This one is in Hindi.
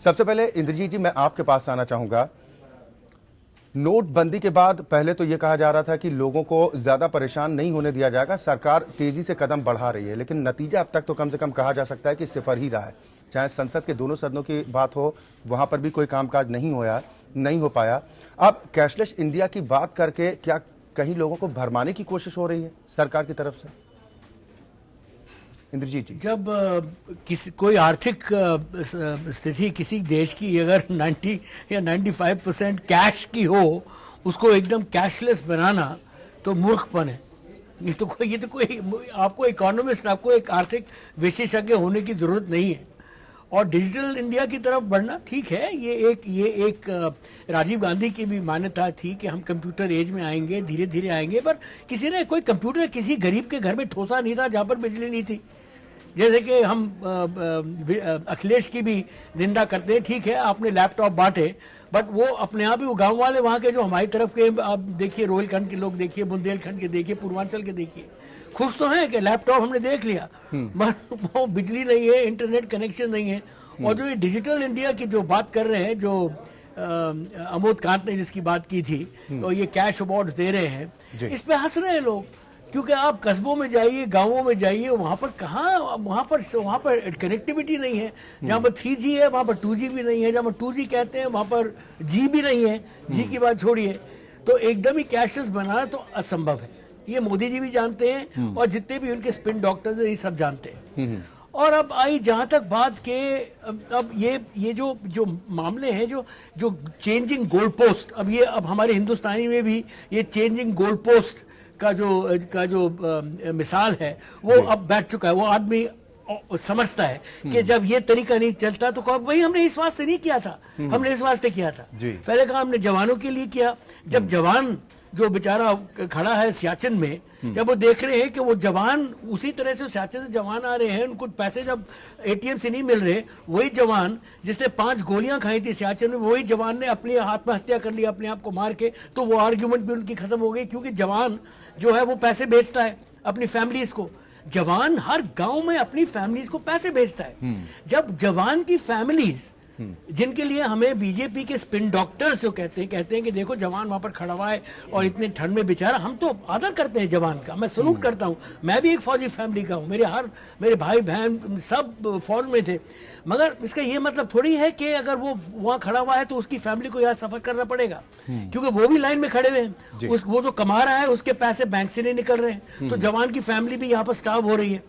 सबसे पहले इंद्रजीत जी मैं आपके पास आना चाहूंगा। नोटबंदी के बाद पहले तो ये कहा जा रहा था कि लोगों को ज्यादा परेशान नहीं होने दिया जाएगा, सरकार तेजी से कदम बढ़ा रही है, लेकिन नतीजा अब तक तो कम से कम कहा जा सकता है कि सिफर ही रहा है। चाहे संसद के दोनों सदनों की बात हो, वहां पर भी कोई कामकाज नहीं हो पाया। अब कैशलेस इंडिया की बात करके क्या कहीं लोगों को भरमाने की कोशिश हो रही है सरकार की तरफ से? इंद्रजीत जी, जब किसी कोई आर्थिक स्थिति किसी देश की अगर 90 या 95% कैश की हो, उसको एकदम कैशलेस बनाना तो मूर्खपन है। ये तो कोई आपको इकोनॉमिस्ट, आपको एक आर्थिक विशेषज्ञ होने की जरूरत नहीं है। और डिजिटल इंडिया की तरफ बढ़ना ठीक है, ये एक राजीव गांधी की भी मान्यता थी कि हम कंप्यूटर एज में आएंगे, धीरे धीरे आएंगे, पर किसी ने कोई कंप्यूटर किसी गरीब के घर में ठोसा नहीं था जहाँ पर बिजली नहीं थी। जैसे कि हम अखिलेश की भी निंदा करते हैं, ठीक है आपने लैपटॉप बांटे, बट वो अपने आप ही वो गाँव वाले वहाँ के जो हमारी तरफ के आप देखिए, रोहिलखंड के लोग देखिए, बुंदेलखंड के देखिए, पूर्वांचल के देखिए, खुश तो हैं कि लैपटॉप हमने देख लिया, पर वो बिजली नहीं है, इंटरनेट कनेक्शन नहीं है। और जो ये डिजिटल इंडिया की जो बात कर रहे हैं, जो अमोद कांत ने जिसकी बात की थी, तो ये कैश अवार्ड्स दे रहे हैं, इस पे हंस रहे हैं लोग। क्योंकि आप कस्बों में जाइए, गांवों में जाइए, वहाँ पर कहाँ, वहाँ पर कनेक्टिविटी नहीं है। जहाँ पर 3G है वहाँ पर 2G भी नहीं है, जहाँ पर 2G कहते हैं वहाँ पर G भी नहीं है, G की बात छोड़िए। तो एकदम ही कैशलेस बनाना तो असंभव है, ये मोदी जी भी जानते हैं और जितने भी उनके स्पिन डॉक्टर्स हैं ये सब जानते हैं। और अब आई जहाँ तक बात के, अब ये जो मामले हैं, जो चेंजिंग गोल पोस्ट, अब हमारे हिंदुस्तानी में भी ये चेंजिंग गोल पोस्ट का जो मिसाल है वो अब बैठ चुका है। वो आदमी समझता है कि जब ये तरीका नहीं चलता तो कहो भाई हमने इस वास्ते नहीं किया था, हमने इस वास्ते किया था। पहले कहा हमने जवानों के लिए किया। जब जवान जो बेचारा खड़ा है सियाचिन में, जब वो देख रहे हैं कि वो जवान उसी तरह से सियाचिन से जवान आ रहे हैं, उनको पैसे जब एटीएम से नहीं मिल रहे, वही जवान जिसने 5 गोलियां खाई थी सियाचिन में, वही जवान ने अपनी आत्महत्या कर लिया अपने आप को मार के, तो वो आर्ग्यूमेंट भी उनकी खत्म हो गई। क्योंकि जवान जो है वो पैसे भेजता है अपनी फैमिलीज को, जवान हर गांव में अपनी फैमिलीज को पैसे भेजता है। जब जवान की फैमिलीज, जिनके लिए हमें बीजेपी के स्पिन डॉक्टर्स जो कहते हैं कि देखो जवान वहां पर खड़ा हुआ है और इतने ठंड में बेचारा, हम तो आदर करते हैं जवान का, मैं सलूट करता हूं, मैं भी एक फौजी फैमिली का हूं, मेरे भाई बहन सब फौज में थे। मगर इसका ये मतलब थोड़ी है कि अगर वो वहां खड़ा हुआ है तो उसकी फैमिली को यहाँ सफर करना पड़ेगा, क्योंकि वो भी लाइन में खड़े हुए हैं। वो जो कमा रहा है उसके पैसे बैंक से नहीं निकल रहे हैं, तो जवान की फैमिली भी यहाँ पर स्टार्व हो रही है।